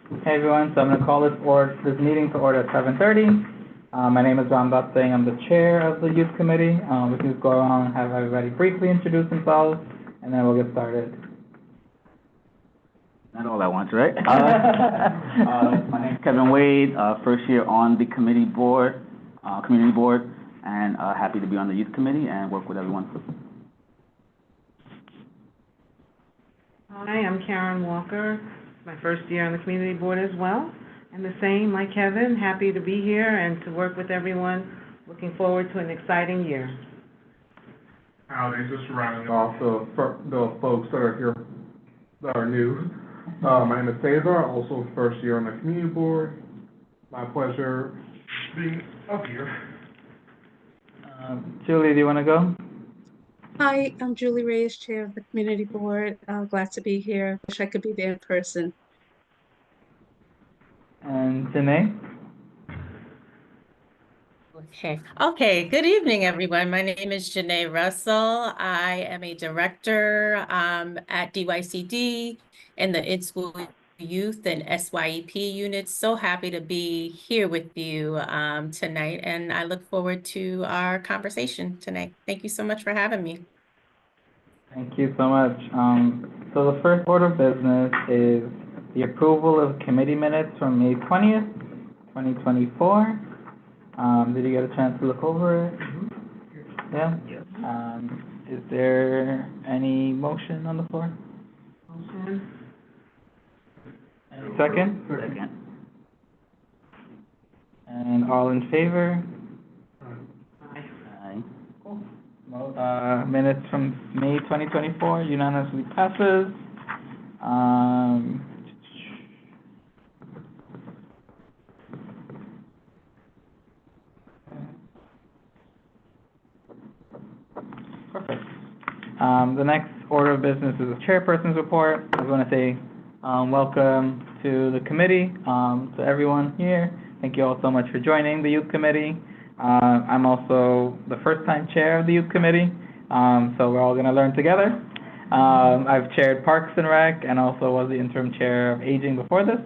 Hey everyone, so I'm going to call this meeting to order at 7:30. My name is John Butsing. I'm the chair of the youth committee. We can just go around and have everybody briefly introduce themselves, and then we'll get started. Not all at once, right? My name is Kevin Wade, first year on the community board, and happy to be on the youth committee and work with everyone. Hi, I'm Karen Walker. It's my first year on the community board as well. And the same, like Kevin, happy to be here and to work with everyone. Looking forward to an exciting year. Howdy, just rounding off the folks that are here that are new. My name is Cesar, also first year on the community board. My pleasure being up here. Julie, do you want to go? Hi, I'm Julie Reyes, Chair of the Community Board. Glad to be here. Wish I could be there in person. And Janae? Okay. Good evening, everyone. My name is Janae Russell. I am a director at DYCD in the in-school youth and SYEP units. So happy to be here with you tonight, and I look forward to our conversation tonight. Thank you so much for having me. Thank you so much. So the first order of business is the approval of committee minutes from May 20th, 2024. Did you get a chance to look over it? Yeah? Yes. Is there any motion on the floor? Motion. Any second? Second. And all in favor? Aye. Aye. Minutes from May 2024 unanimously passes. Perfect. The next order of business is the chairperson's report. I want to say welcome to the committee, to everyone here. Thank you all so much for joining the youth committee. I'm also the first-time chair of the youth committee, so we're all going to learn together. I've chaired Parks and Rec and also was the interim chair of Aging before this.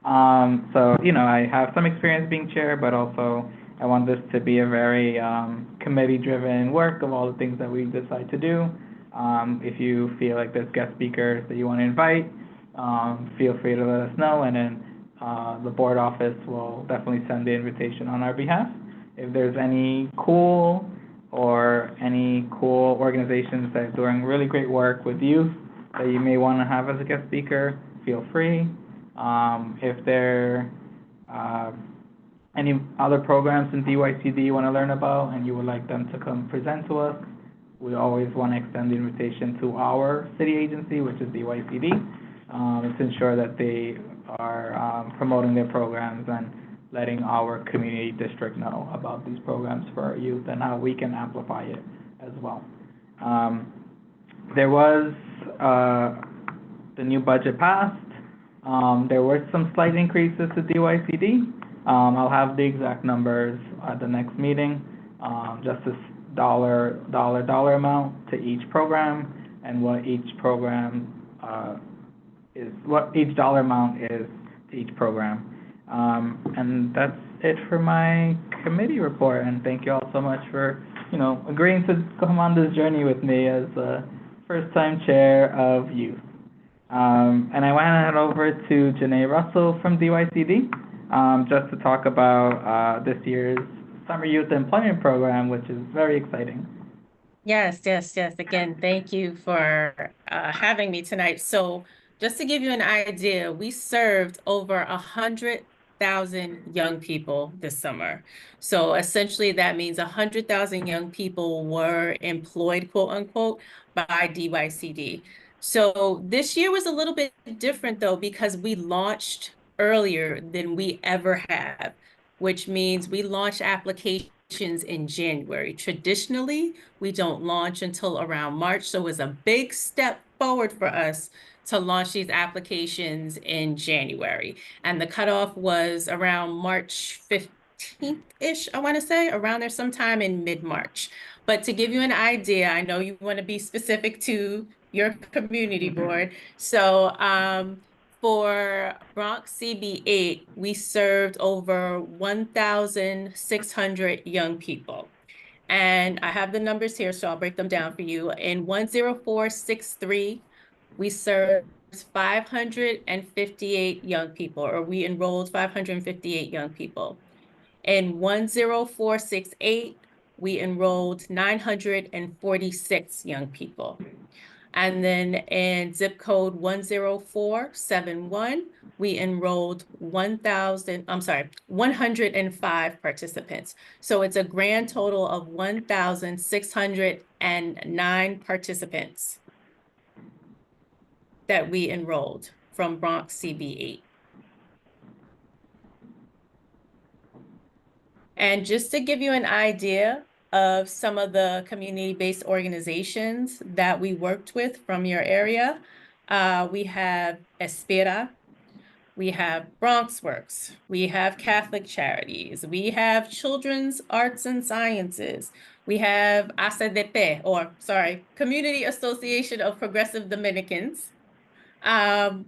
So, I have some experience being chair, but also I want this to be a very committee-driven work of all the things that we decide to do. If you feel like there's guest speakers that you want to invite, feel free to let us know, and then the board office will definitely send the invitation on our behalf. If there's any cool organizations that are doing really great work with youth that you may want to have as a guest speaker, feel free. If there are any other programs in DYCD you want to learn about and you would like them to come present to us, we always want to extend the invitation to our city agency, which is DYCD, to ensure that they are promoting their programs and letting our community district know about these programs for our youth and how we can amplify it as well. There was the new budget passed. There were some slight increases to DYCD. I'll have the exact numbers at the next meeting, just this dollar amount to each program and what each program what each dollar amount is to each program. And that's it for my committee report, and thank you all so much for, agreeing to come on this journey with me as a first-time chair of youth. And I want to head over to Janae Russell from DYCD, just to talk about this year's Summer Youth Employment Program, which is very exciting. Yes. Again, thank you for having me tonight. So just to give you an idea, we served over 100,000 young people this summer. So essentially that means 100,000 young people were employed, quote unquote, by DYCD. So this year was a little bit different though, because we launched earlier than we ever have, which means we launched applications in January. Traditionally, we don't launch until around March, so it was a big step forward for us to launch these applications in January. And the cutoff was around March 15th-ish, I want to say, around there sometime in mid-March. But to give you an idea, I know you want to be specific to your community board. So For Bronx CB8, we served over 1,600 young people. And I have the numbers here, so I'll break them down for you. In 10463, we served 558 young people, or we enrolled 558 young people. In 10468, we enrolled 946 young people. And then in zip code 10471, we enrolled 105 participants. So it's a grand total of 1,609 participants that we enrolled from Bronx CB8. And just to give you an idea of some of the community-based organizations that we worked with from your area, we have Espera, we have BronxWorks, we have Catholic Charities, we have Children's Arts and Sciences, we have ASADP, Community Association of Progressive Dominicans.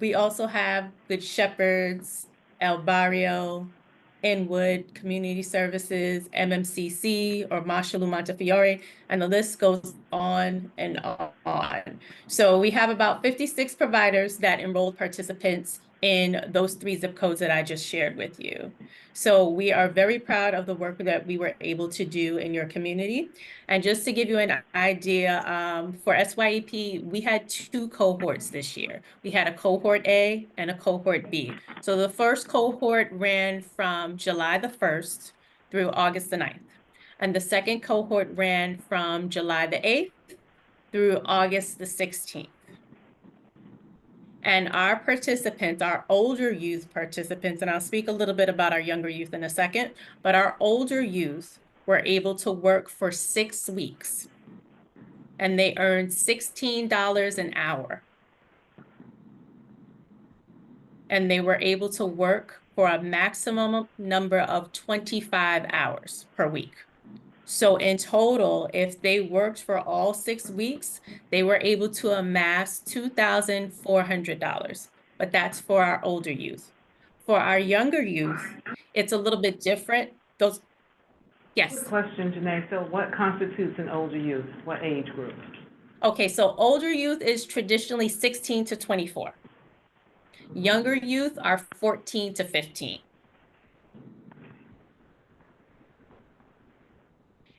We also have Good Shepherds, El Barrio, Inwood Community Services, MMCC, or Mashalu Montefiore, and the list goes on and on. So we have about 56 providers that enrolled participants in those 3 zip codes that I just shared with you. So we are very proud of the work that we were able to do in your community. And just to give you an idea, for SYEP, we had 2 cohorts this year. We had a cohort A and a cohort B. So the first cohort ran from July the 1st through August the 9th. And the second cohort ran from July the 8th through August the 16th. And our participants, our older youth participants, and I'll speak a little bit about our younger youth in a second, but our older youth were able to work for 6 weeks, and they earned $16 an hour. And they were able to work for a maximum number of 25 hours per week. So in total, if they worked for all 6 weeks, they were able to amass $2,400, but that's for our older youth. For our younger youth, it's a little bit different. Yes. Question, Janae. So what constitutes an older youth? What age group? Okay, so older youth is traditionally 16 to 24. Younger youth are 14 to 15.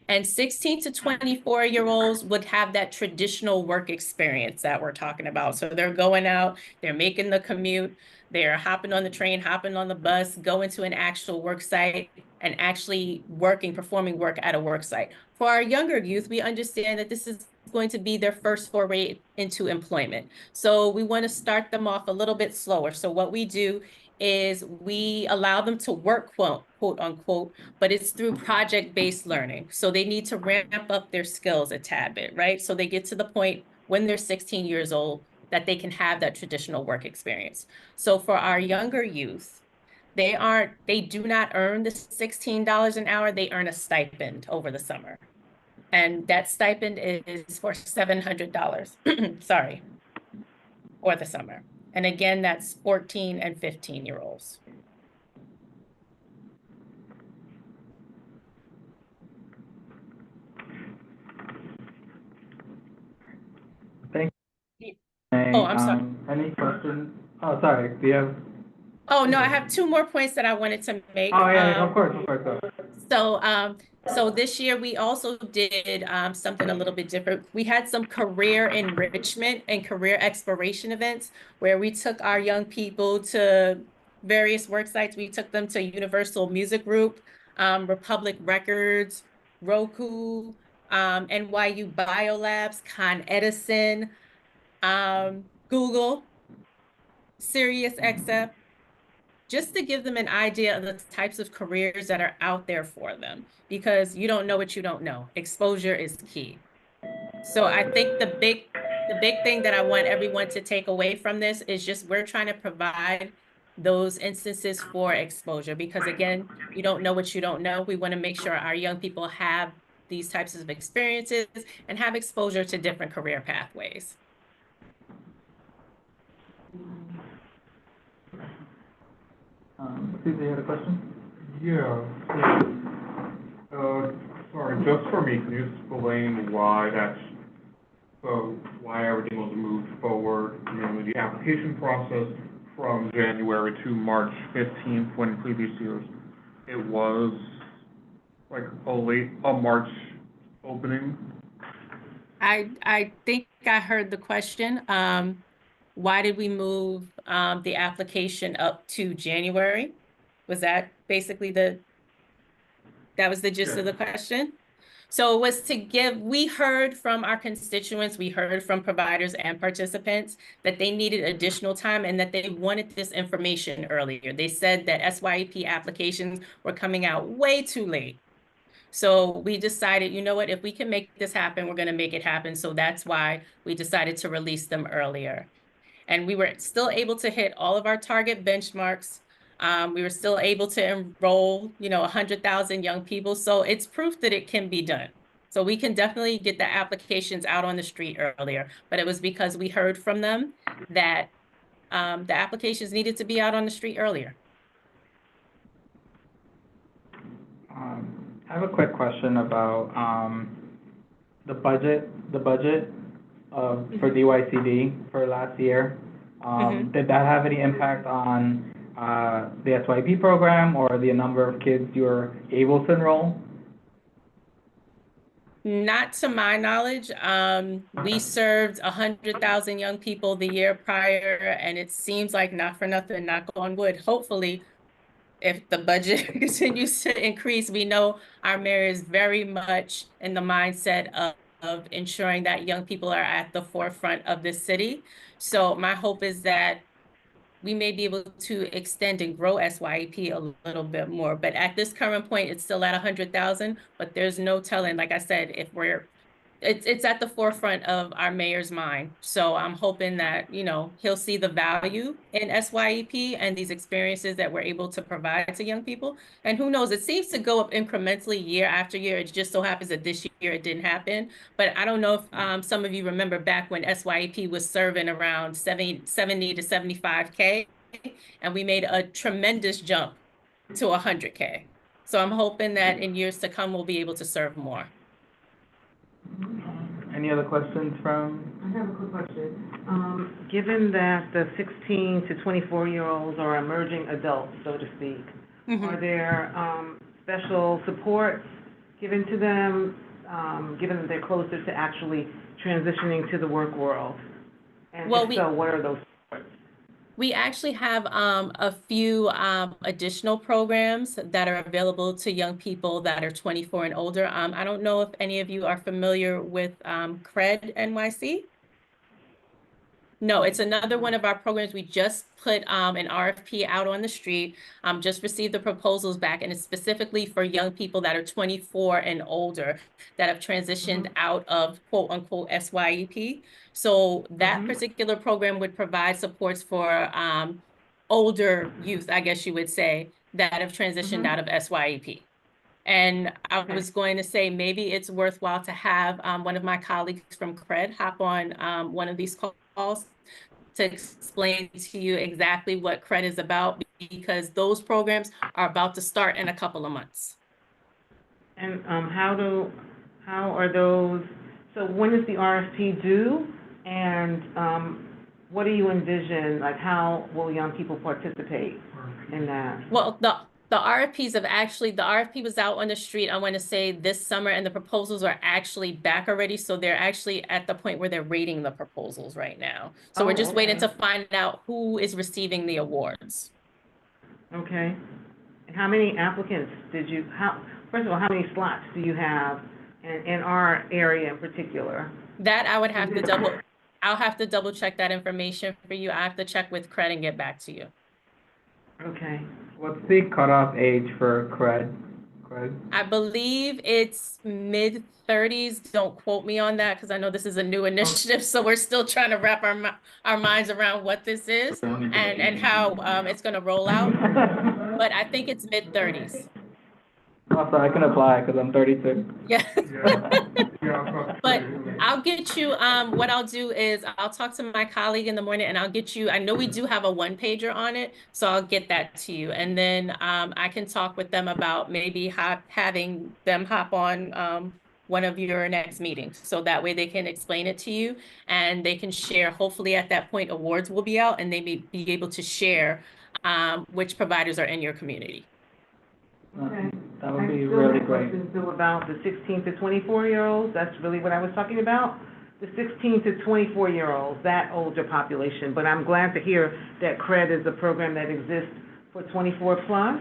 And 16 to 24-year-olds would have that traditional work experience that we're talking about. So they're going out, they're making the commute, they're hopping on the train, hopping on the bus, going to an actual work site and actually working, performing work at a work site. For our younger youth, we understand that this is going to be their first foray into employment. So we want to start them off a little bit slower. So what we do is we allow them to work, quote unquote, but it's through project-based learning. So they need to ramp up their skills a tad bit, right? So they get to the point when they're 16 years old that they can have that traditional work experience. So for our younger youth, they do not earn the $16 an hour, they earn a stipend over the summer. And that stipend is for $700, sorry, for the summer. And again, that's 14 and 15-year-olds. Thank you. Oh, I'm sorry. Any questions? Oh, sorry. Do you have? Oh, no, I have 2 more points that I wanted to make. Oh, yeah, of course. So this year we also did something a little bit different. We had some career enrichment and career exploration events where we took our young people to various work sites. We took them to Universal Music Group, Republic Records, Roku, NYU Biolabs, Con Edison, Google, SiriusXM, just to give them an idea of the types of careers that are out there for them, because you don't know what you don't know. Exposure is key. So I think the big thing that I want everyone to take away from this is just we're trying to provide those instances for exposure, because again, you don't know what you don't know. We want to make sure our young people have these types of experiences and have exposure to different career pathways. Susie, you had a question? Yeah, sorry, just for me, can you explain why why everything was moved forward, the application process from January to March 15th, when in previous years it was like a March opening? I think I heard the question. Why did we move the application up to January? Was that basically that was the gist of the question? So it was we heard from our constituents, we heard from providers and participants that they needed additional time and that they wanted this information earlier. They said that SYEP applications were coming out way too late. So we decided, you know what, if we can make this happen, we're going to make it happen. So that's why we decided to release them earlier. And we were still able to hit all of our target benchmarks. We were still able to enroll, 100,000 young people. So it's proof that it can be done. So we can definitely get the applications out on the street earlier. But it was because we heard from them that the applications needed to be out on the street earlier. I have a quick question about the budget for DYCD for last year. Did that have any impact on the SYP program or the number of kids you were able to enroll? Not to my knowledge. We served 100,000 young people the year prior, and it seems like, not for nothing, knock on wood, hopefully, if the budget continues to increase, we know our mayor is very much in the mindset of ensuring that young people are at the forefront of the city. So my hope is that we may be able to extend and grow SYEP a little bit more. But at this current point, it's still at 100,000, but there's no telling, like I said, if it's at the forefront of our mayor's mind. So I'm hoping that, he'll see the value in SYEP and these experiences that we're able to provide to young people. And who knows, it seems to go up incrementally year after year. It just so happens that this year it didn't happen. But I don't know if some of you remember back when SYEP was serving around 70 to 75K, and we made a tremendous jump to 100K. So I'm hoping that in years to come, we'll be able to serve more. Any other questions from? I have a quick question. Given that the 16 to 24-year-olds are emerging adults, so to speak, are there special supports given to them, given that they're closer to actually transitioning to the work world? And what are those supports? We actually have a few additional programs that are available to young people that are 24 and older. I don't know if any of you are familiar with CRED NYC. No, it's another one of our programs. We just put an RFP out on the street, just received the proposals back, and it's specifically for young people that are 24 and older that have transitioned out of quote unquote SYEP. So that particular program would provide supports for older youth, I guess you would say, that have transitioned out of SYEP. And I was going to say, maybe it's worthwhile to have one of my colleagues from CRED hop on one of these calls to explain to you exactly what CRED is about, because those programs are about to start in a couple of months. And how are those, so when is the RFP due? And what do you envision, like how will young people participate in that? Well, the RFPs have actually, the RFP was out on the street, I want to say this summer, and the proposals are actually back already. So they're actually at the point where they're rating the proposals right now. So we're just waiting to find out who is receiving the awards. Okay. And how many applicants first of all, how many slots do you have in our area in particular? That I would have to I'll have to double check that information for you. I have to check with CRED and get back to you. Okay. What's the cutoff age for CRED? I believe it's mid-30s. Don't quote me on that because I know this is a new initiative, so we're still trying to wrap our minds around what this is and how it's going to roll out. But I think it's mid-30s. Also, I can apply because I'm 32. Yeah. Yeah, But I'll get you, what I'll do is I'll talk to my colleague in the morning and I'll get you, I know we do have a one pager on it, so I'll get that to you. And then I can talk with them about maybe having them hop on one of your next meetings. So that way they can explain it to you and they can share, hopefully at that point awards will be out and they may be able to share which providers are in your community. Okay. That would be really great. I still have questions too about the 16 to 24-year-olds. That's really what I was talking about. The 16 to 24-year-olds, that older population. But I'm glad to hear that CRED is a program that exists for 24 plus.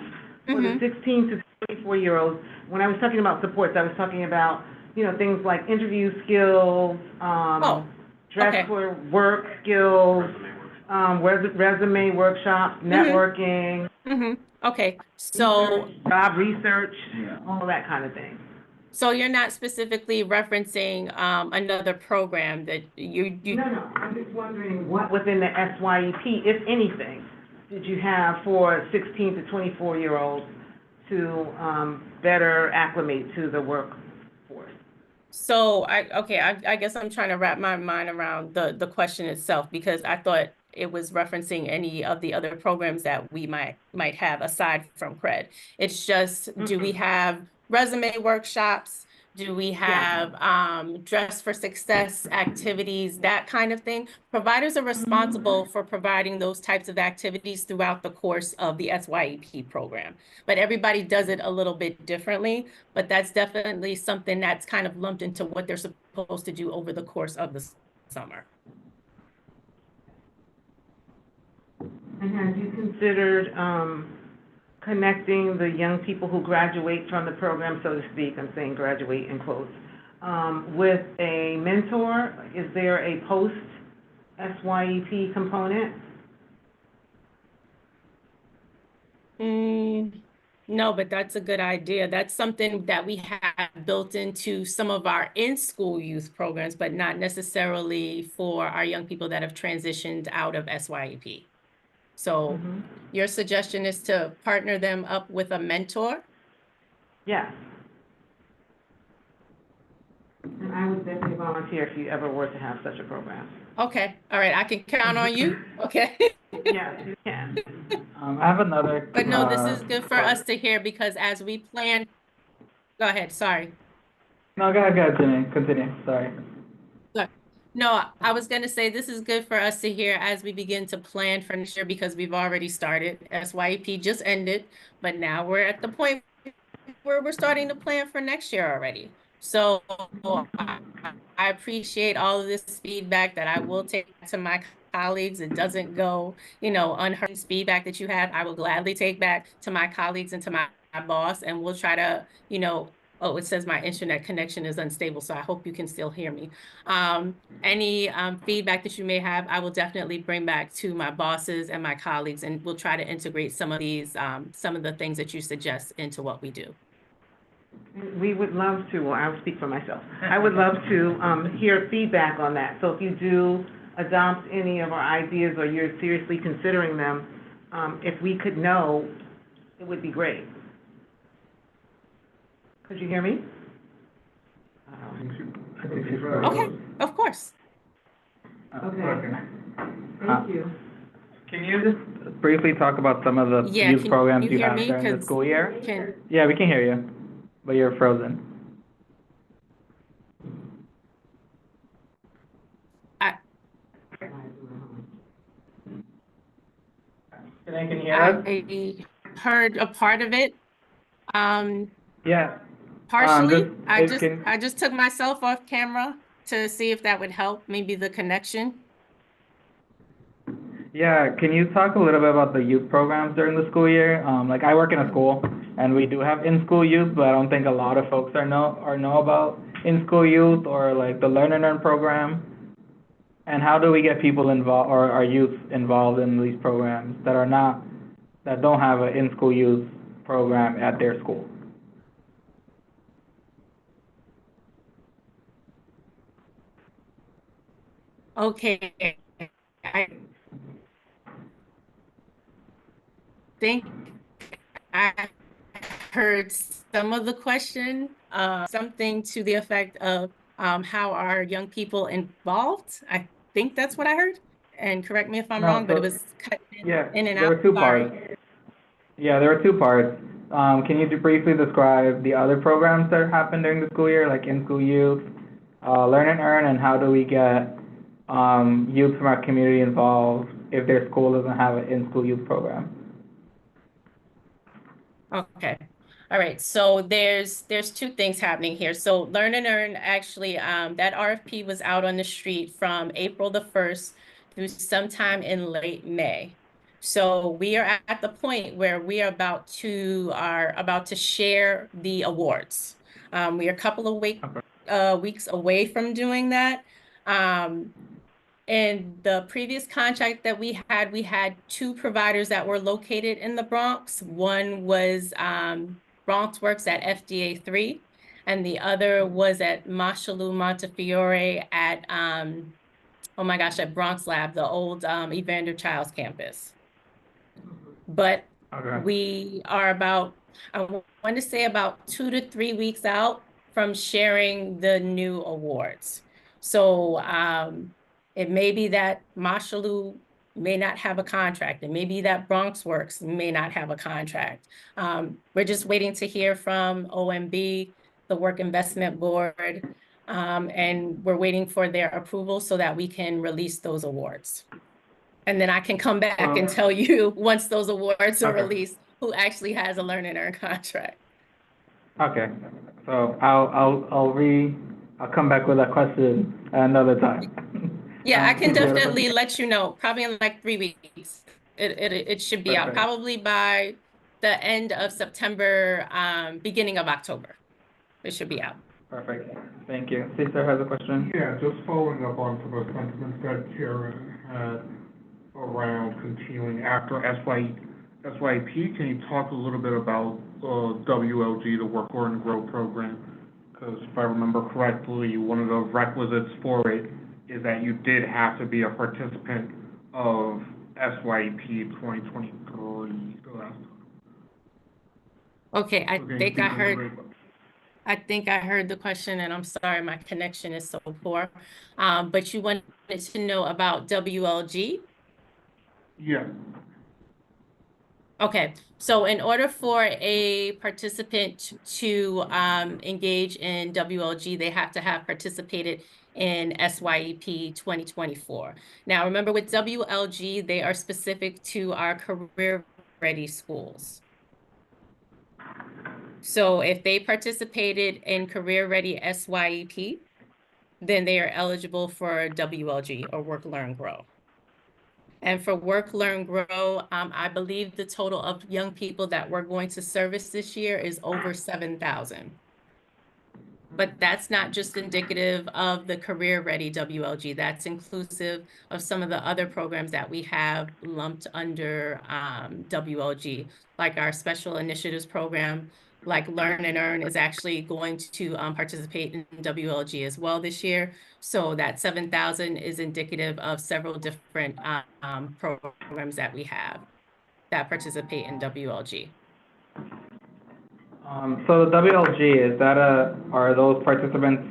For the 16 to 24-year-olds, when I was talking about supports, I was talking about, you know, things like interview skills, dress for work skills, resume workshops, networking. Okay, so job research, all that kind of thing. so you're not specifically referencing another program that you No, I'm just wondering what within the SYEP, if anything, did you have for 16 to 24-year-olds to better acclimate to the workforce? So I guess I'm trying to wrap my mind around the question itself, because I thought it was referencing any of the other programs that we might have aside from CRED. It's just, do we have resume workshops? Do we have dress for success activities, that kind of thing? Providers are responsible for providing those types of activities throughout the course of the SYEP program. But everybody does it a little bit differently, but that's definitely something that's kind of lumped into what they're supposed to do over the course of the summer. And have you considered connecting the young people who graduate from the program, so to speak, I'm saying graduate in quotes, with a mentor? Is there a post-SYEP component? No, but that's a good idea. That's something that we have built into some of our in-school youth programs, but not necessarily for our young people that have transitioned out of SYEP. So your suggestion is to partner them up with a mentor? Yes. And I would definitely volunteer if you ever were to have such a program. Okay, all right, I can count on you, okay? Yes, you can. I have another. But no, this is good for us to hear, because as we plan, go ahead, sorry. No, go ahead, Jimmy, continue, sorry. No, I was gonna say this is good for us to hear as we begin to plan for next year, because we've already started. SYEP just ended, but now we're at the point where we're starting to plan for next year already. So I appreciate all of this feedback that I will take to my colleagues. It doesn't go, you know, unheard. Feedback that you have, I will gladly take back to my colleagues and to my boss, and we'll try to, you know, oh, it says my internet connection is unstable, so I hope you can still hear me. Any feedback that you may have, I will definitely bring back to my bosses and my colleagues, and we'll try to integrate some of these, some of the things that you suggest into what we do. We would love to, well, I'll speak for myself. I would love to hear feedback on that. So if you do adopt any of our ideas or you're seriously considering them, if we could know, it would be great. Could you hear me? Okay, of course. Okay. Thank you. Can you just briefly talk about some of the Yeah, youth can programs you you hear have me? during the 'Cause school year? Can, Yeah, we can hear you, but you're frozen. Can you hear us? I heard a part of it. Yeah. Partially. just- I just took myself off camera to see if that would help, maybe the connection. Yeah, can you talk a little bit about the youth programs during the school year? Like I work in a school and we do have in-school youth, but I don't think a lot of folks know about in-school youth or like the Learn and Earn program. And how do we get people involved, or our youth involved in these programs that don't have an in-school youth program at their school? Okay. I think I heard some of the question, something to the effect of how are young people involved? I think that's what I heard. And correct me if I'm No, wrong, but it so- was cut Yeah, in and there out. were two Sorry. parts. Yeah, there were two parts. Can you briefly describe the other programs that happen during the school year, like in-school youth, Learn and Earn, and how do we get youth from our community involved if their school doesn't have an in-school youth program? Okay. All right. So there's two things happening here. So Learn and Earn actually, that RFP was out on the street from April the 1st through sometime in late May. So we are at the point where we are about to share the awards. We are a couple of weeks away from doing that. In the previous contract that we had two providers that were located in the Bronx. One was Bronx Works at FDA 3, and the other was at Mashalu Montefiore at, oh my gosh, at Bronx Lab, the old Evander Childs campus. But Okay. we are about, I want to say about 2 to 3 weeks out from sharing the new awards. So it may be that Mashalu may not have a contract. It may be that Bronx Works may not have a contract. We're just waiting to hear from OMB, the Work Investment Board, and we're waiting for their approval so that we can release those awards. And then I can come back and tell you, once those awards are Okay. released, who actually has a Learn and Earn contract. Okay, so I'll come back with that question another time. Yeah, I can Is there a- definitely let you know, probably in like 3 weeks. It should be out, Perfect. probably by the end of September, beginning of October. It should be out. Perfect, thank you. Cesar has a question? Yeah, just following up on some of the sentiments that Karen had around continuing after SYP, can you talk a little bit about WLG, the Work, Learn, and Grow program? Because if I remember correctly, one of the requisites for it is that you did have to be a participant of SYP 2023, the last time. Okay, I Okay, think please I heard. elaborate. I think I heard the question, and I'm sorry, my connection is so poor. But you wanted to know about WLG? Yeah. Okay, so in order for a participant to engage in WLG, they have to have participated in SYEP 2024. Now, remember with WLG, they are specific to our career-ready schools. So if they participated in career-ready SYEP, then they are eligible for WLG, or Work, Learn, Grow. And for Work, Learn, Grow, I believe the total of young people that we're going to service this year is over 7,000. But that's not just indicative of the career-ready WLG. That's inclusive of some of the other programs that we have lumped under WLG, like our Special Initiatives Program, like Learn and Earn is actually going to participate in WLG as well this year. So that 7,000 is indicative of several different programs that we have that participate in WLG. So the WLG, are those participants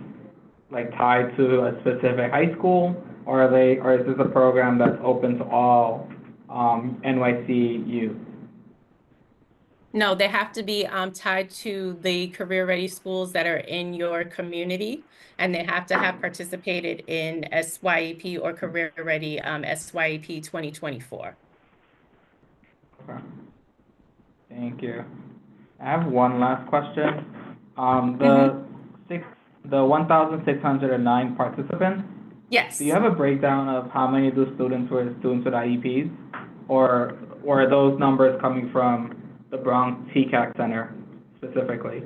like tied to a specific high school, or is this a program that's open to all NYC youth? No, they have to be tied to the career-ready schools that are in your community, and they have to have participated in SYEP or career-ready SYEP 2024. Okay. Thank you. I have one last question. The 1,609 participants, Yes. do you have a breakdown of how many of those students were students with IEPs? Or are those numbers coming from the Bronx TCAC Center specifically?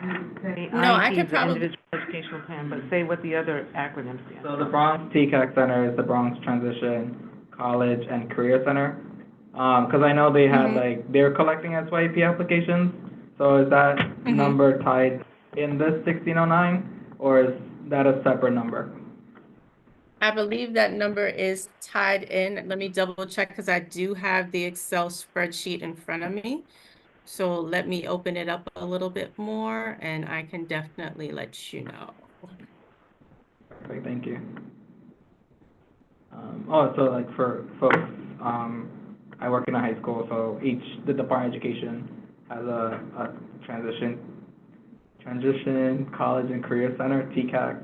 No, I could IEP is the probably- individual educational plan, but say what the other acronyms stand. So the Bronx TCAC Center is the Bronx Transition College and Career Center. Because I know they had they're collecting SYEP applications. So is that number tied in this 1609, or is that a separate number? I believe that number is tied in. Let me double check because I do have the Excel spreadsheet in front of me. So let me open it up a little bit more and I can definitely let you know. Perfect, thank you. So like for folks, I work in a high school, so the Department of Education has a transition college and career center, TCAC,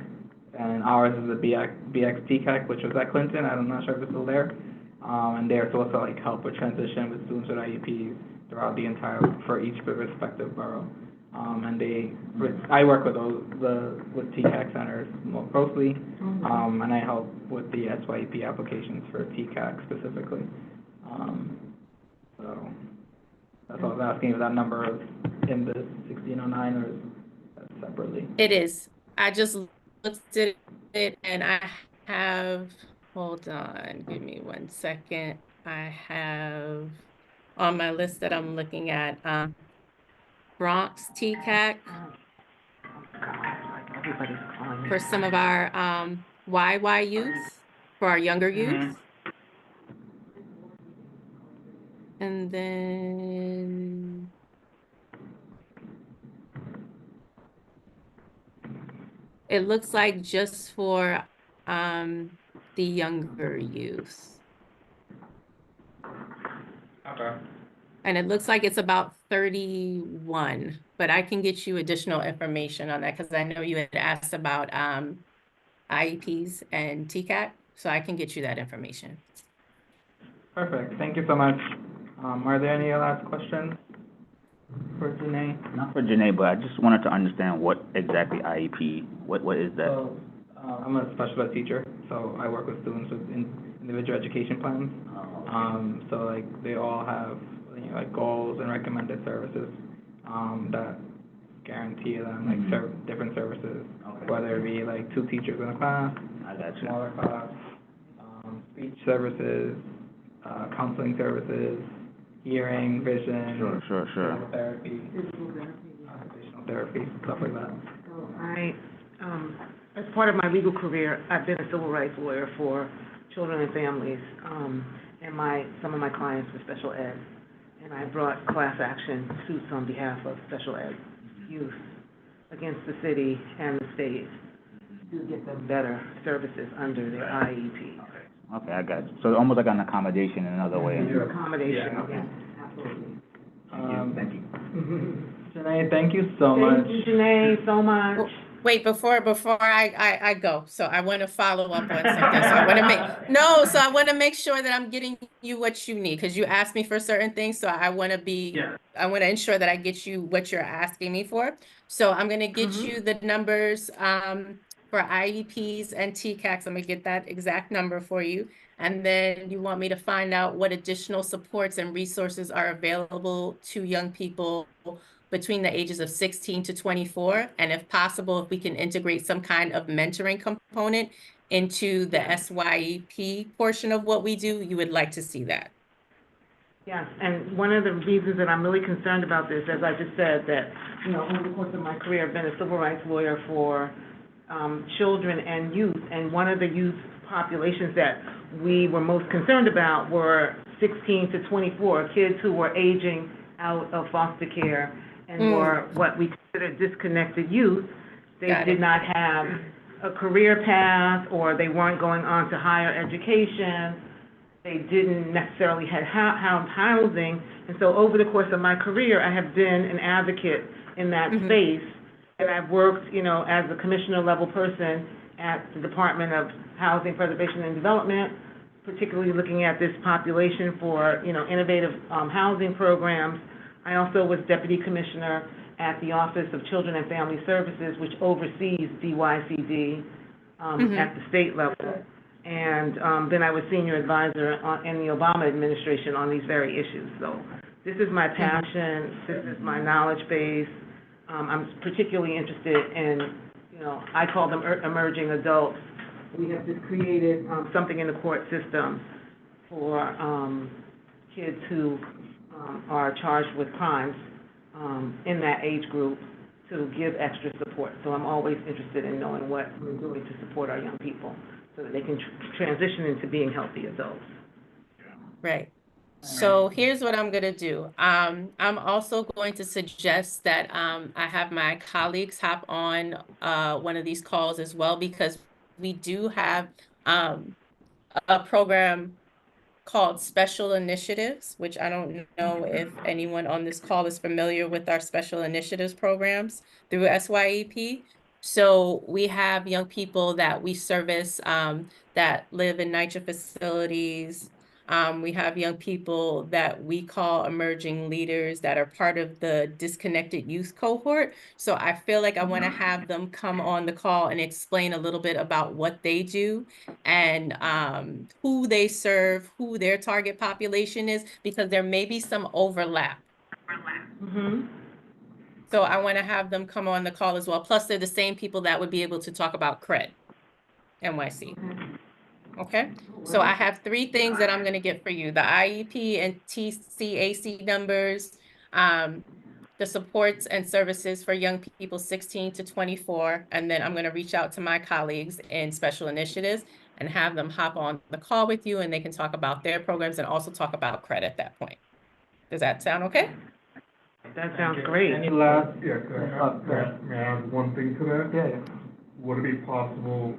and ours is the BX TCAC, which was at Clinton. I'm not sure if it's still there. And they're supposed to like help with transition with students with IEPs throughout for each respective borough. I work with with TCAC centers more closely, and I help with the SYEP applications for TCAC specifically. So that's what I was asking, if that number is in the 1609 or is that separately? It is. I just looked at it and I have, hold on, give me 1 second. I have on my list that I'm looking at, Bronx TCAC Everybody's calling. for some of our YY youth, for our younger youth. And then it looks like just for the younger youth. Okay. And it looks like it's about 31, but I can get you additional information on that because I know you had asked about IEPs and TCAT, so I can get you that information. Perfect, thank you so much. Are there any last questions for Janae? Not for Janae, but I just wanted to understand what exactly IEP, what is that? So, I'm a special ed teacher, so I work with students with individual education plans. So like they all have like goals and recommended services that guarantee them like different services, whether it be like 2 teachers in a class, I got you. smaller class, speech services, counseling services, hearing, vision, Sure. physical therapy, occupational therapy, stuff like that. So as part of my legal career, I've been a civil rights lawyer for children and families, and some of my clients were special ed. And I brought class action suits on behalf of special ed youth against the city and the state to get them better services under their IEP. Okay, I got you. So almost like an accommodation in another way. Accommodation, Yeah, okay. yes, absolutely. Thank you. Janae, thank you so much. Thank you, Janae, so much. Wait, before I go, so I want to follow up on something. So I want to make sure that I'm getting you what you need, because you asked me for certain things, so I want to ensure that I get you what you're asking me for. So I'm going to get you the numbers for IEPs and TCACs. I'm going to get that exact number for you. And then you want me to find out what additional supports and resources are available to young people between the ages of 16 to 24. And if possible, if we can integrate some kind of mentoring component into the SYEP portion of what we do, you would like to see that. Yes, and one of the reasons that I'm really concerned about this, as I just said, that, over the course of my career, I've been a civil rights lawyer for children and youth, and one of the youth populations that we were most concerned about were 16 to 24, kids who were aging out of foster care and were what we consider disconnected youth. They did not have a career path, or they weren't going on to higher education. They didn't necessarily have housing. And so over the course of my career, I have been an advocate in that space. And I've worked, as a commissioner level person at the Department of Housing, Preservation and Development, particularly looking at this population for, innovative housing programs. I also was deputy commissioner at the Office of Children and Family Services, which oversees DYCD at the state level. And then I was senior advisor in the Obama administration on these very issues. So this is my passion, this is my knowledge base. I'm particularly interested in, I call them emerging adults. We have just created something in the court system for kids who are charged with crimes in that age group to give extra support. So I'm always interested in knowing what we're doing to support our young people so that they can transition into being healthy adults. Right. So here's what I'm going to do. I'm also going to suggest that I have my colleagues hop on one of these calls as well, because we do have a program called Special Initiatives, which I don't know if anyone on this call is familiar with our Special Initiatives programs through SYEP. So we have young people that we service that live in NYCHA facilities. We have young people that we call emerging leaders that are part of the disconnected youth cohort. So I feel like I want to have them come on the call and explain a little bit about what they do and who they serve, who their target population is, because there may be some overlap. Mm-hmm. So I want to have them come on the call as well. Plus, they're the same people that would be able to talk about CRED NYC. Okay, so I have 3 things that I'm going to get for you: the IEP and TCAC numbers, the supports and services for young people 16 to 24, and then I'm going to reach out to my colleagues in Special Initiatives and have them hop on the call with you, and they can talk about their programs and also talk about CRED at that point. Does that sound okay? That sounds great. Any last? Yeah, may I add one thing to that? Yeah. Would it be possible,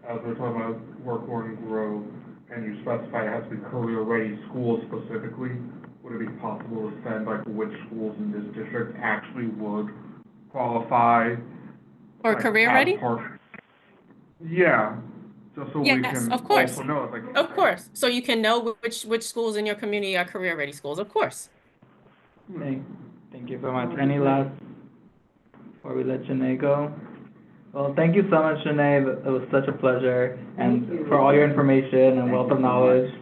as we're talking about work, learn, and grow, and you specify it has to be career-ready schools specifically, would it be possible to send, like, which schools in this district actually would qualify? Or like, career as ready? Yeah, just so we Yes, can of course. also know, like. Of course. So you can know which schools in your community are career ready schools, of course. Thank you so much. Any last, before we let Janae go? Well, thank you so much, Janae. It was such a pleasure, and for all your information and wealth of knowledge.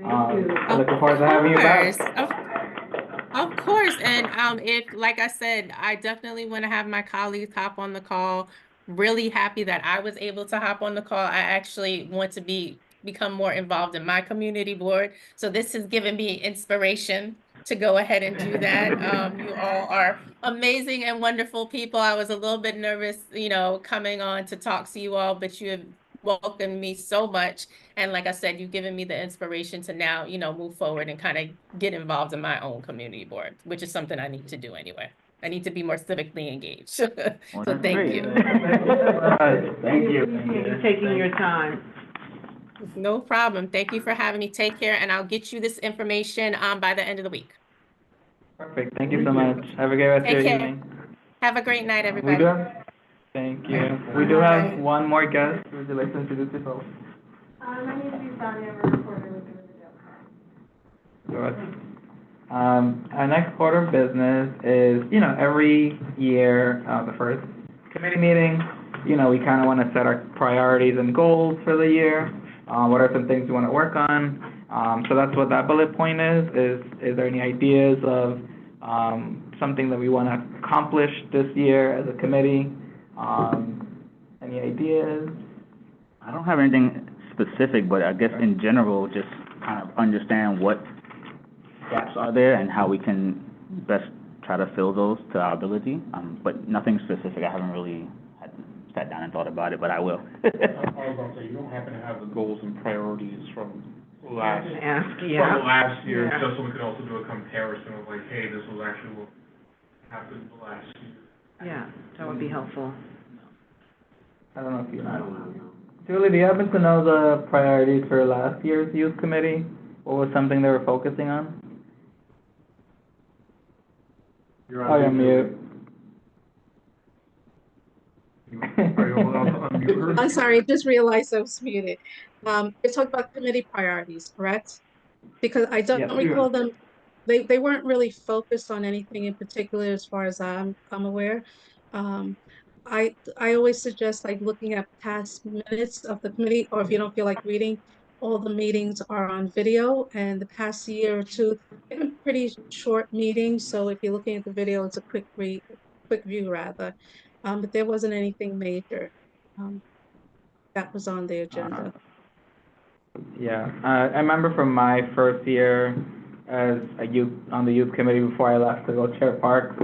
I'm looking forward to having you back. Of course, and if, like I said, I definitely want to have my colleagues hop on the call. Really happy that I was able to hop on the call. I actually want to become more involved in my community board, so this has given me inspiration to go ahead and do that. You all are amazing and wonderful people. I was a little bit nervous, coming on to talk to you all, but you have welcomed me so much. And like I said, you've given me the inspiration to now, move forward and kind of get involved in my own community board, which is something I need to do anyway. I need to be more civically engaged. So that's thank great. you. Thank you. You're taking your time. No problem. Thank you for having me. Take care, and I'll get you this information by the end of the week. Perfect. Thank you so much. Have a great rest of Take your care. evening. Have a great night, We everybody. do have, thank you. We do have one more guest. Would you like to introduce yourself? My name is Yvonne, I'm a reporter with the Riverdale Times. Our next order of business is, every year, the first committee meeting, we kind of want to set our priorities and goals for the year. What are some things we want to work on? So that's what that bullet point is there any ideas of something that we want to accomplish this year as a committee? Any ideas? I don't have anything specific, but I guess in general, just kind of understand what gaps are there and how we can best try to fill those to our ability. But nothing specific. I haven't really sat down and thought about it, but I will. I was gonna say, you don't happen to have the goals and priorities from last year, Yeah. just so we could also do a comparison of like, hey, this was actually what happened last year. Yeah, that would be helpful. I don't know if you know. Julie, do you happen to know the priorities for last year's youth committee? What was something they were focusing on? You're mute. Are you allowed to unmute her? I'm sorry, I just realized I was muted. You're talking about committee priorities, correct? Because I don't Yes. recall them, they weren't really focused on anything in particular as far as I'm aware. I always suggest like looking at past minutes of the committee, or if you don't feel like reading, all the meetings are on video, and the past year or two, they've been pretty short meetings, so if you're looking at the video, it's a quick view rather. But there wasn't anything major that was on the agenda. Yeah, I remember from my first year as on the youth committee before I left to go chair parks,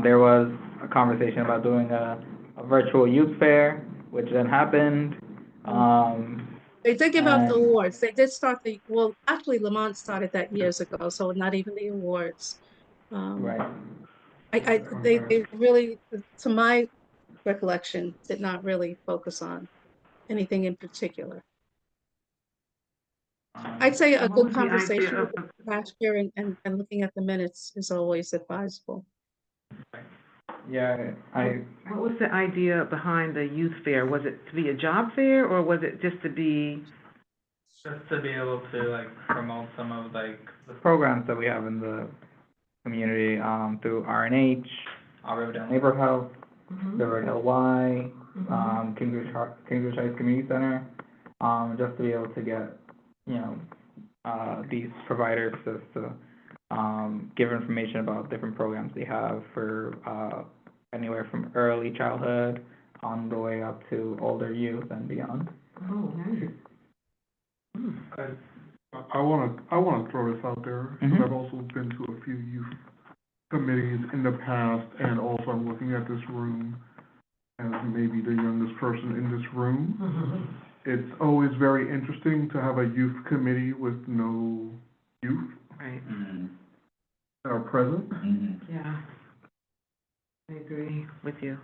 there was a conversation about doing a virtual youth fair, which then happened. They did give out the and- awards. They did start well, actually Lamont started that years ago, so not even the awards. Right. They really, to my recollection, did not really focus on anything in particular. I'd say a What good was the idea conversation of with the past year and looking at the minutes is always advisable. Yeah, What was the idea behind the youth fair? Was it to be a job fair, or was it just to be? just to be able to like promote some of like the programs that we have in the community, through RNH, Riverdale Neighborhood Health, the Riverdale Y, Cambridge Heights Community Center, just to be able to get, you know, these providers to give information about different programs they have for, anywhere from early childhood on the way up to older youth and beyond. Oh, nice. I wanna throw this out there, because Mhm. I've also been to a few youth committees in the past, and also I'm looking at this room as maybe the youngest person in this room. It's always very interesting to have a youth committee with no youth Right, that are present. yeah. I agree with you.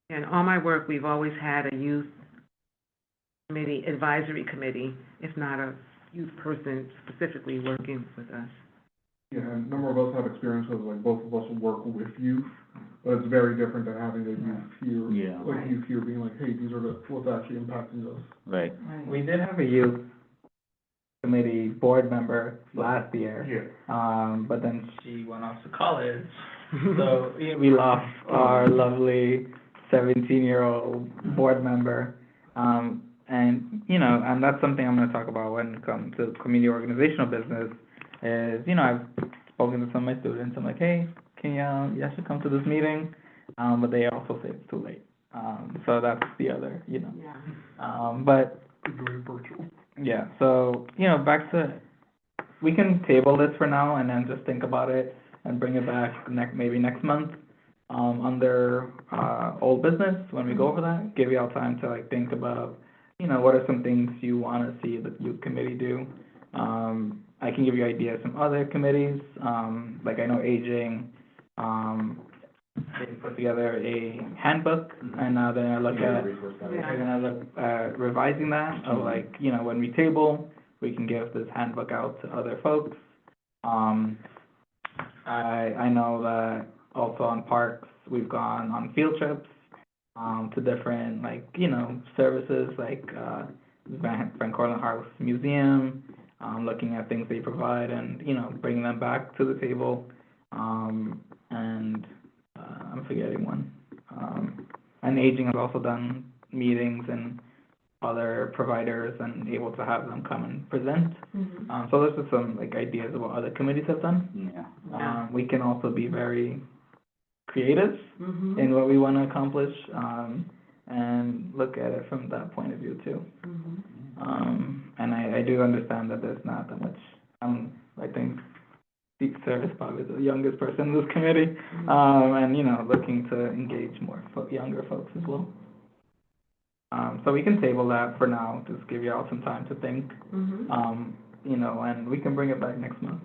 In all my work, we've always had a youth committee, advisory committee, if not a youth person specifically working with us. Yeah, and a number of us have experiences, like both of us work with youth, but it's very different than having a youth here. Yeah. Like Right. youth here being like, hey, these are what's actually impacting us. Right. We did have a youth committee board member last year, but then she went off to college. So we lost our lovely 17-year-old board member. And, you know, and that's something I'm gonna talk about when it comes to community organizational business, is, you know, I've spoken to some of my students, I'm like, hey, can you should come to this meeting, but they also say it's too late. So that's the other, you know. Yeah. But, Doing virtual. yeah, so, you know, back to, we can table this for now and then just think about it and bring it back maybe next month, under, old business, when we go over that, give you all time to like think about, you know, what are some things you wanna see the youth committee do. I can give you ideas from other committees, like I know aging, they put together a handbook, and now they're gonna look at, they're gonna look at revising that, of like, you know, when we table, we can give this handbook out to other folks. I know that also on parks, we've gone on field trips, to different, like, you know, services, like, Van Cortlandt House Museum, looking at things they provide and, you know, bringing them back to the table. And, I'm forgetting one. And aging has also done meetings and other providers and able to have them come and present. So those are some, like, ideas of what other committees have done. Yeah. We can also be very creative Mm-hmm. in what we want to accomplish, and look at it from that point of view too. And I do understand that there's not that much, I think Deep Service probably the youngest person in this committee, and, you know, looking to engage more younger folks as well. So we can table that for now, just give you all some time to think, you know, and we can bring it back next month.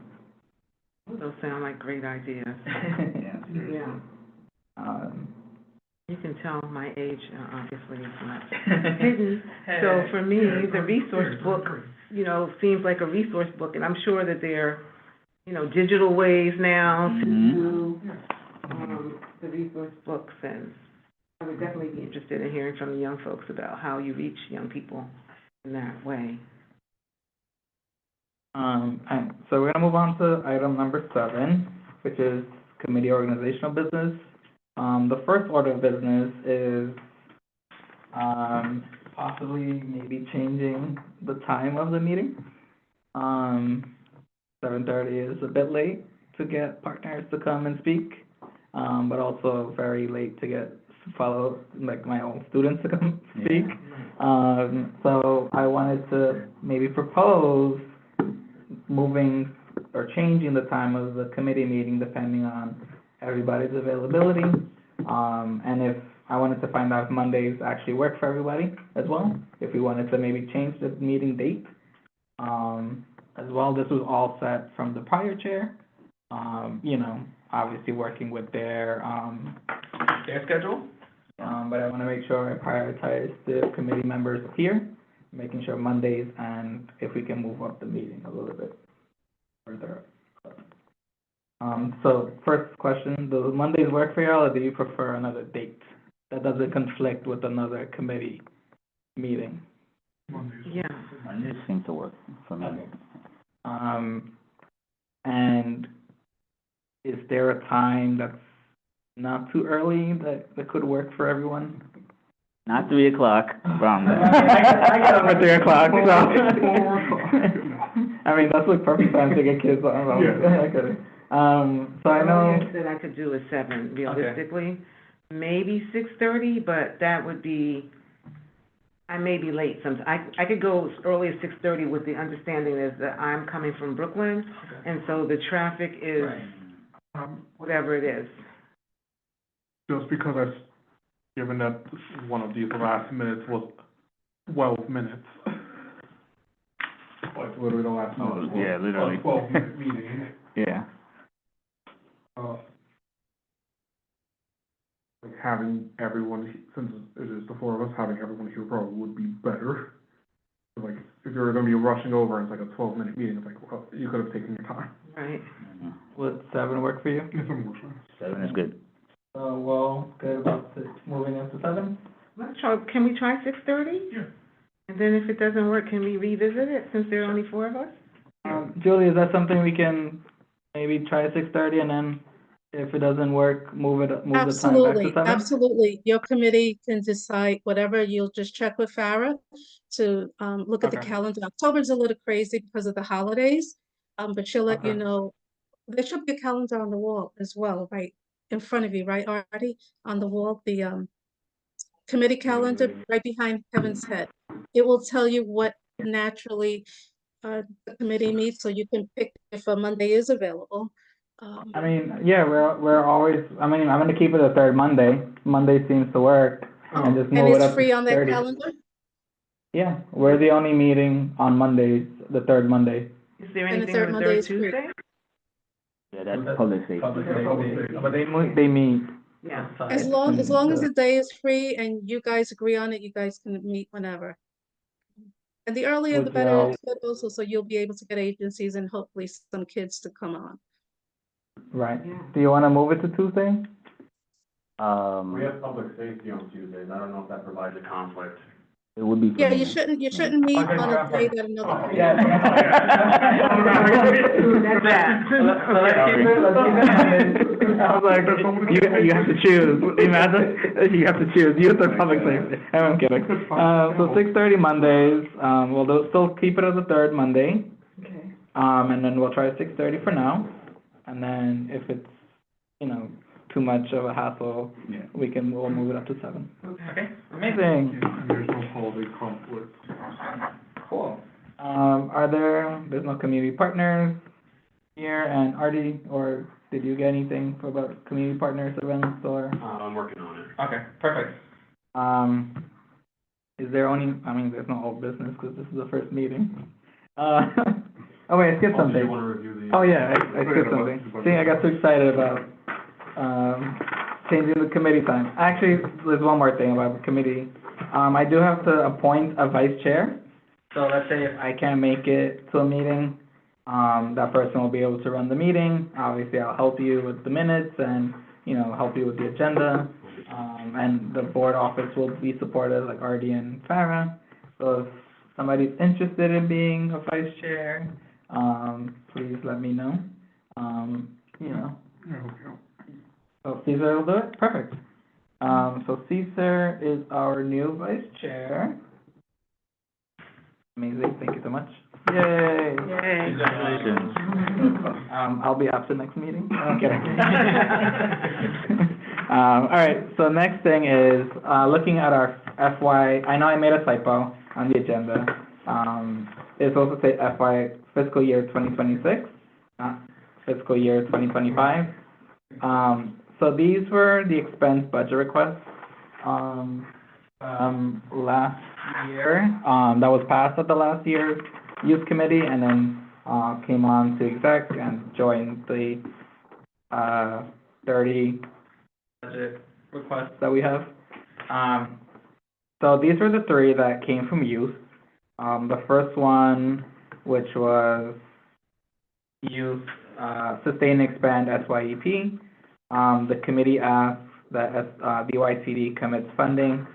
Those sound like great ideas. Yeah. You can tell my age, obviously, is not hidden. So for me, the resource book, you know, seems like a resource book, and I'm sure that there are, you know, digital ways now to do, the resource books, and I would definitely be interested in hearing from the young folks about how you reach young people in that way. And so we're gonna move on to item number 7, which is committee organizational business. The first order of business is, possibly maybe changing the time of the meeting. 7:30 is a bit late to get partners to come and speak, but also very late to get like my own students to come speak. So I wanted to maybe propose moving or changing the time of the committee meeting depending on everybody's availability. And if I wanted to find out if Mondays actually work for everybody as well, if we wanted to maybe change the meeting date, as well. This was all set from the prior chair, you know, obviously working with their schedule. But I wanna make sure I prioritize the committee members here, making sure Mondays, and if we can move up the meeting a little bit further up. So first question, does Mondays work for y'all, or do you prefer another date that doesn't conflict with another committee meeting? Yeah. Mondays seem to work for me. Okay. And is there a time that's not too early that could work for everyone? Not 3 o'clock, wrong. I get up at 3 o'clock, so. I mean, that's like perfect time to get kids on. Yeah. Okay. So I know. Earliest that I could do is 7, realistically. Maybe 6:30, but that would be, I may be late sometimes. I could go as early as 6:30 with the understanding is that I'm coming from Brooklyn, and so the traffic is whatever it is. Just because given that one of these last minutes was 12 minutes. Like literally the last Oh, minute was yeah, literally. a 12-minute meeting. Yeah. Like having everyone, since it is the 4 of us, having everyone here probably would be better. Like, if you're gonna be rushing over and it's like a 12-minute meeting, it's like, well, you could have taken your time. Right. Would 7 work for you? If I'm rushing. 7 is good. Well, good about moving into 7? Let's try, can we try 6:30? Yeah. And then if it doesn't work, can we revisit it since there are only 4 of us? Julie, is that something we can maybe try 6:30, and then if it doesn't work, move the time back to 7? Absolutely. Your committee can decide whatever. You'll just check with Farah to look at the Okay. calendar. October's a little crazy because of the holidays, but she'll let you Okay. know. There should be a calendar on the wall as well, right in front of you, right, Artie? On the wall, the committee calendar right behind Kevin's head. It will tell you what naturally the committee meets, so you can pick if a Monday is available. I mean, yeah, we're always, I mean, I'm gonna keep it a third Monday. Monday seems to work, and just And move it it's up free to on that 30. calendar? Yeah, we're the only meeting on Mondays, the third Monday. Is there And the anything third on the Monday third is free. Tuesday? Yeah, that's public safety. But they meet. Yeah. As long as the day is free and you guys agree on it, you guys can meet whenever. And the earlier the Would better, y'all- it's good also, so you'll be able to get agencies and hopefully some kids to come on. Right. Yeah. Do you wanna move it to Tuesday? We have public safety on Tuesdays, I don't know if that provides a conflict. It would be for Yeah, me. you shouldn't meet Okay, on a perfect. day that another. Oh, yeah. That's that. So let's keep it. I was like, you have to choose. Imagine, you have to choose. Youth or public safety. I'm kidding. So 6:30 Mondays, we'll still keep it as a third Monday. Okay. And then we'll try 6:30 for now. And then if it's, too much of a hassle, Yeah. we'll move it up to 7. Okay. Amazing. And there's no holiday conflict. Cool. There's no community partners here, and Artie, or did you get anything about community partners events, or? I'm working on it. Okay, perfect. Is there there's no old business, because this is the first meeting. Oh wait, I skipped Do something. you wanna review the? Oh yeah, I skipped something. See, I got too excited about, changing the committee time. Actually, there's one more thing about the committee. I do have to appoint a vice chair. So let's say if I can't make it to a meeting, that person will be able to run the meeting. Obviously, I'll help you with the minutes and, help you with the agenda. And the board office will be supported, like Artie and Farah. So if somebody's interested in being a vice chair, please let me know. Yeah, So Caesar will do it? Perfect. So Caesar is our new vice chair. Amazing, thank you so much. Yay! Yay. Congratulations. I'll be absent next meeting. No, I'm kidding. All right, so next thing is, looking at our FY, I know I made a typo on the agenda. It's supposed to say FY fiscal year 2026, not fiscal year 2025. So these were the expense budget requests, last year, that was passed at the last year's youth committee, and then, came on to exec and joined the, 30 budget requests that we have. So these were the three that came from youth. The first one, which was youth, sustain and expand SYEP. The committee asked that DYCD commits funding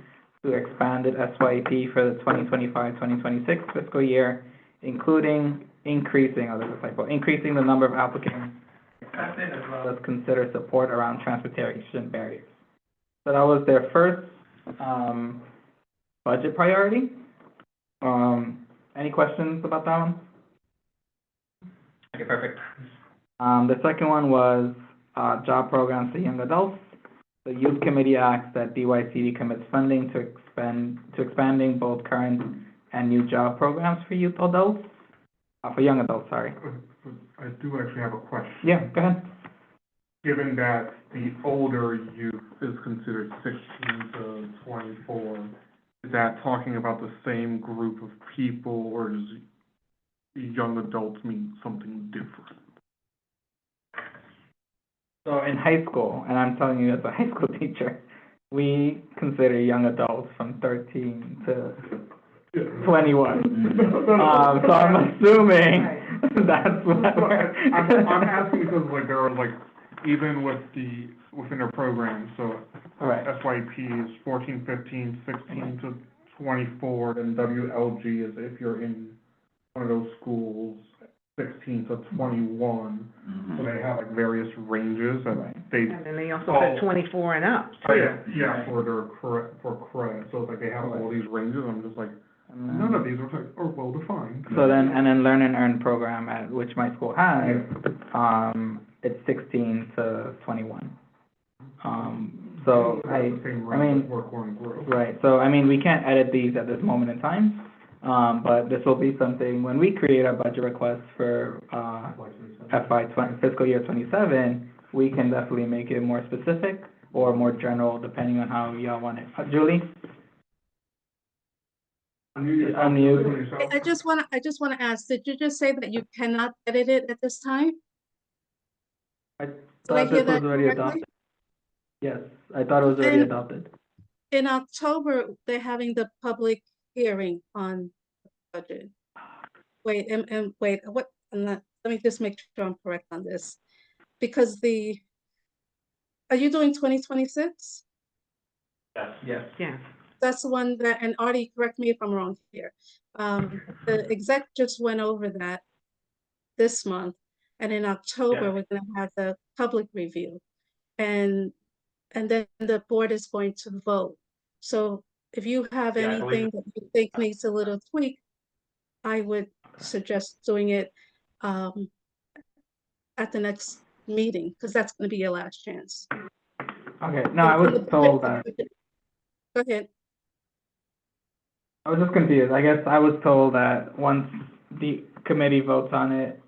to expanded SYEP for the 2025-2026 fiscal year, including increasing the number of applicants accepted, as well as consider support around transportation barriers. So that was their first budget priority. Any questions about that one? Okay, perfect. The second one was job programs for young adults. The youth committee asked that DYCD commits funding to expanding both current and new job programs for young adults, sorry. I do actually have a question. Yeah, go ahead. Given that the older youth is considered 16 to 24, is that talking about the same group of people, or does young adults mean something different? So in high school, and I'm telling you as a high school teacher, we consider young adults from 13 to 21. So I'm assuming that's what we're... I'm asking because, like, there are, like, even within their program, so Right. SYP is 14, 15, 16 to 24, and WLG is if you're in one of those schools, 16 to 21. So they have, like, various ranges that they... And then they also have 24 and up. Yeah, for credit. So it's like they have all these ranges. I'm just like, none of these are well defined. So then, and then Learn and Earn program at which my school has, it's 16 to 21. So I mean, right, so I mean, we can't edit these at this moment in time, but this will be something, when we create our budget request for, fiscal year 27, we can definitely make it more specific or more general, depending on how y'all want it. Julie? Unmute. I just wanna ask, did you just say that you cannot edit it at this time? I Did I thought hear this was that already correctly? adopted. Yes, I thought it was already And- adopted. In October, they're having the public hearing on the budget. Wait, wait, what, let me just make sure I'm correct on this. Because are you doing 2026? Yes. Yeah. That's the one that, and Artie, correct me if I'm wrong here. The exec just went over that this month, and in October, Yeah. we're gonna have the public review. And then the board is going to vote. So if you have Yeah, I believe anything that you think needs a little tweak, I would suggest doing it at the next meeting, because that's gonna be your last chance. Okay, no, I was told that, Go ahead. I was just confused. I guess I was told that once the committee votes on it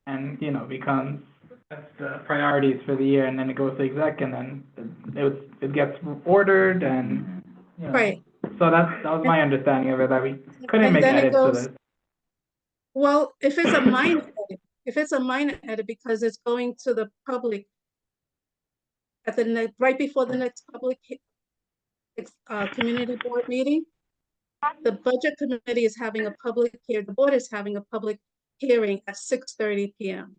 and, you know, becomes the priorities for the year, and then it goes to exec, and then it gets ordered, and, you know. Right. So that was my understanding of it, that we couldn't And make then it edits to goes- this. Well, if it's a minor edit, because it's going to the public at the right before the next public community board meeting, the budget committee is having a public hearing, the board is having a public hearing at 6:30 p.m.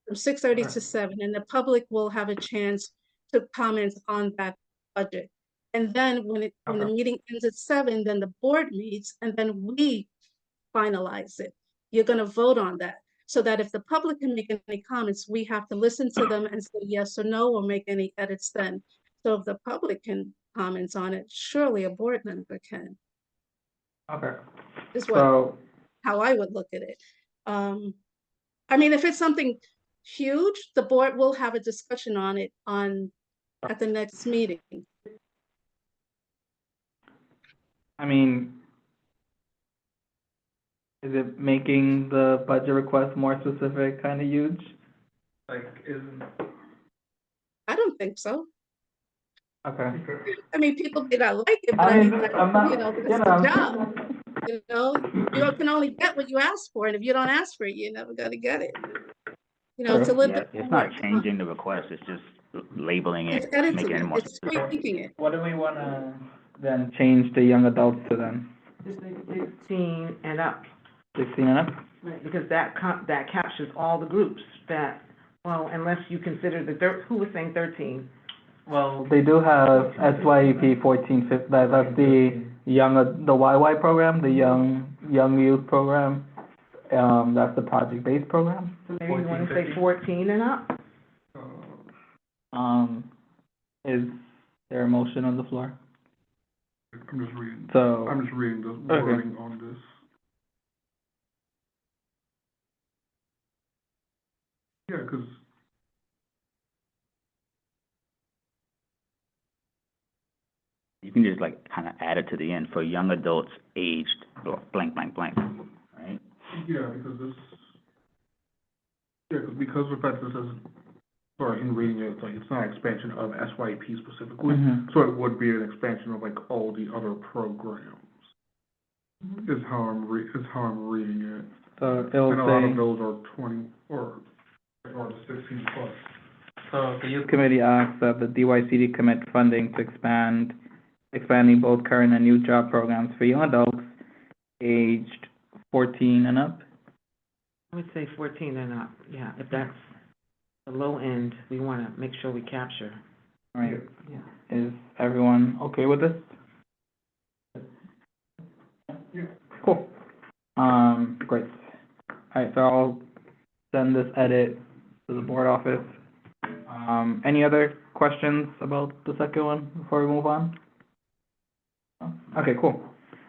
from 6:30 to 7, and the public will have a chance to comment on that budget. And then when the meeting ends at 7, then the board meets, and then we finalize it. You're gonna vote on that, so that if the public can make any comments, we have to listen to them and say yes or no, or make any edits then. So if the public can comment on it, surely a board member can, Okay, is what, so, how I would look at it. I mean, if it's something huge, the board will have a discussion on it at the next meeting. I mean, is it making the budget request more specific kind of huge? Like, I don't think so. okay. I mean, people may not like it, but I I mean, mean, I'm not, you know, you that's know, the job. You know, you can only get what you ask for, and if you don't ask for it, you're never gonna get it. You know, it's a little Yeah, bit. it's not more. changing the request, it's just labeling It's it, editing making it it, more it's specific. tweaking it. What do we wanna, then change the young adults to then Just say 16 and up. 16 and up? Right. Because that captures all the groups that, well, unless you consider who was saying 13? Well, they do have SYEP 14, that's the the YY program, the young youth program. That's the project-based program. So maybe you want to say 14 and up? Is there a motion on the floor? I'm just reading. So, I'm just reading the Okay. wording on this. Yeah, because You can just like kind of add it to the end for young adults aged blank, blank, blank, right? yeah, because the fact that this is, sorry, in reading it, it's like it's not an expansion of SYP specifically, Mhm. so it would be an expansion of like all the other programs. Is how I'm reading it. So it'll And a lot of say, those are 20 or the 16 plus. so the youth committee asks that the DYCD commit funding to expanding both current and new job programs for young adults aged 14 and up. I would say 14 and up, yeah. If that's the low end, we want to make sure we capture. Right. Is everyone okay with this? Yeah. Cool. Great. All right, so I'll send this edit to the board office. Any other questions about the second one before we move on? No? Okay, cool.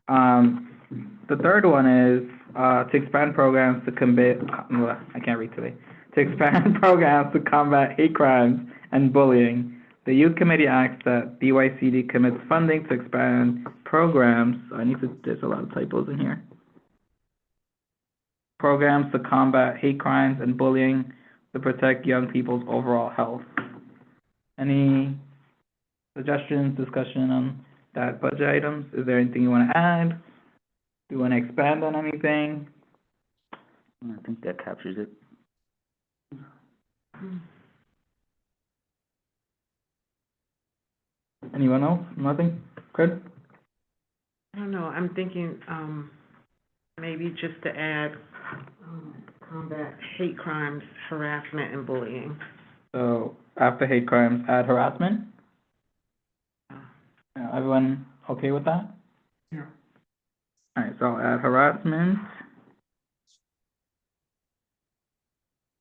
The third one is, to expand programs to I can't read today. To expand programs to combat hate crimes and bullying. The youth committee asks that DYCD commits funding to expand programs, there's a lot of typos in here. Programs to combat hate crimes and bullying to protect young people's overall health. Any suggestions, discussion on that budget items? Is there anything you want to add? Do you want to expand on anything? I think that captures it. Anyone else? Nothing? Good? I don't know, I'm thinking, maybe just to add, combat hate crimes, harassment, and bullying. So after hate crimes, add harassment? Everyone okay with that? Yeah. All right, so I'll add harassment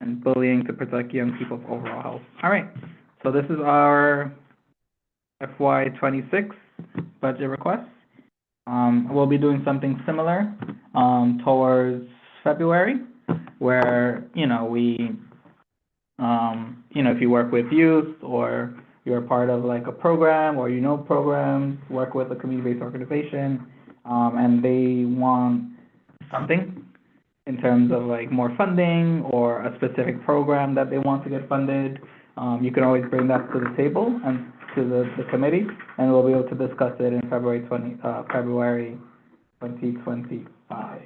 and bullying to protect young people's overall health. All right, so this is our FY '26 budget request. We'll be doing something similar, towards February, where, we, if you work with youth, or you're part of like a program, or programs, work with a community-based organization, and they want something in terms of like more funding or a specific program that they want to get funded, you can always bring that to the table and to the committee, and we'll be able to discuss it in February 2025.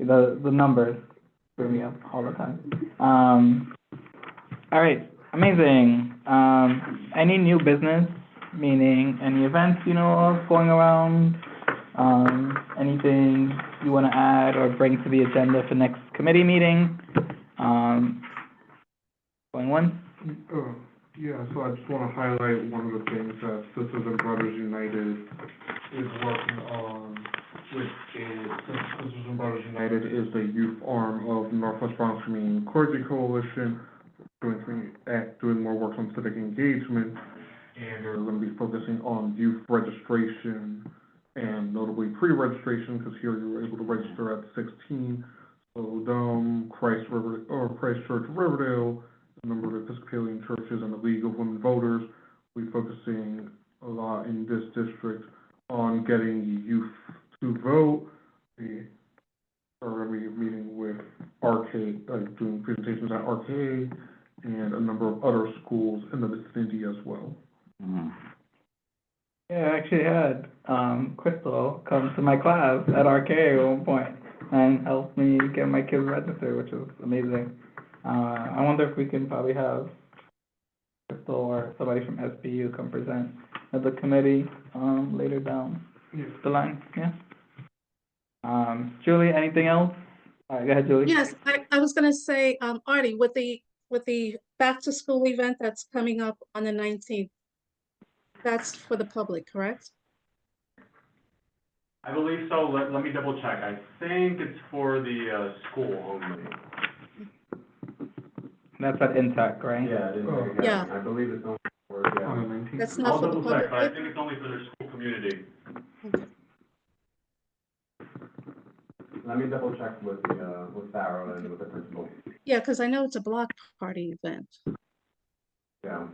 The numbers screw me up all the time. All right, amazing. Any new business, meaning any events of going around? Anything you want to add or bring to the agenda for next committee meeting? Going once? Yeah, so I just want to highlight one of the things that Sisters and Brothers United is working on, which is, Sisters and Brothers United is the youth arm of Northwest Bronx Community Clergy Coalition, doing more work on civic engagement, and they're going to be focusing on youth registration, and notably pre-registration, because here you were able to register at 16, so Christchurch, Riverdale, a number of Episcopalian churches, and the League of Women Voters. We're focusing a lot in this district on getting youth to vote. We are going to be meeting with RK, doing presentations at RKA, and a number of other schools in the vicinity as well. Mm-hmm. Yeah, I actually had Crystal come to my class at RK at one point and helped me get my kids registered, which was amazing. I wonder if we can probably have Crystal or somebody from SBU come present at the committee, later down the line, yeah. Julie, anything else? All right, go ahead, Julie. Yes, I was gonna say, Artie, with the back to school event that's coming up on the 19th, that's for the public, correct? I believe so, let me double check, I think it's for the, school only. That's at Intech, right? Yeah, it is, Yeah. I believe it's only for, On the yeah. 19th? That's I'll not for the double check, public? but I yet? think it's only for their school community. Okay. Let me double check with the, with Farrah and with the principal, Yeah, because I know it's a block party event. yeah.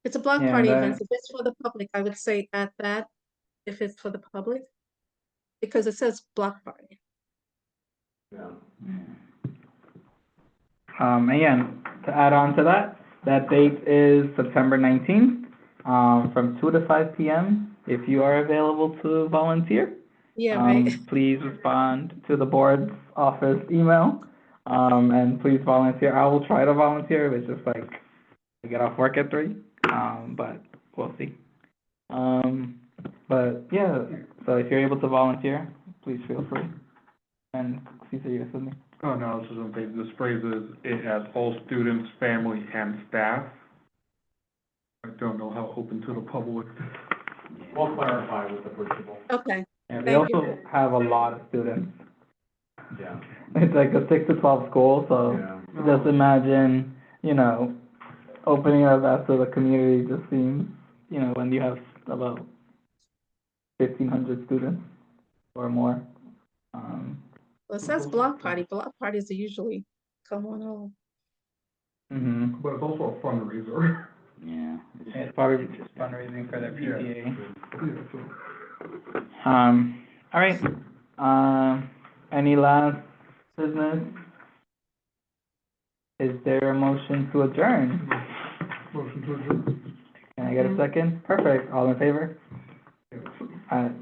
It's a block Yeah, party that- event. If it's for the public, I would say at that, if it's for the public, because it says block party. Yeah. Again, to add on to that, that date is September 19th, from 2 to 5 p.m. If you are available to volunteer, Yeah, right. please respond to the board's office email, and please volunteer. I will try to volunteer, but it's just like, I get off work at 3, but we'll see. But yeah, so if you're able to volunteer, please feel free. And Cesar, you have something? Oh, no, this isn't, this phrases, it has all students, family, and staff. I don't know how open to the public. We'll clarify with the principal, Okay, Yeah, they Thank you. also have a lot of students. yeah, It's like a 6 to 12 school, so yeah. just imagine, you know, opening up after the community just seems, you know, when you have about 1,500 students or more. well, it says block party. Block parties are usually come on all. Mm-hmm. But it's also a fundraiser. Yeah. It's probably just fundraising for their PTA. Yeah, so. All right, any last business? Is there a motion to adjourn? Motion to adjourn. Can I get a second? Perfect, all in favor?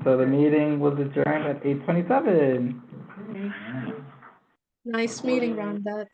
So the meeting was adjourned at 8:27. Nice meeting, Rhonda.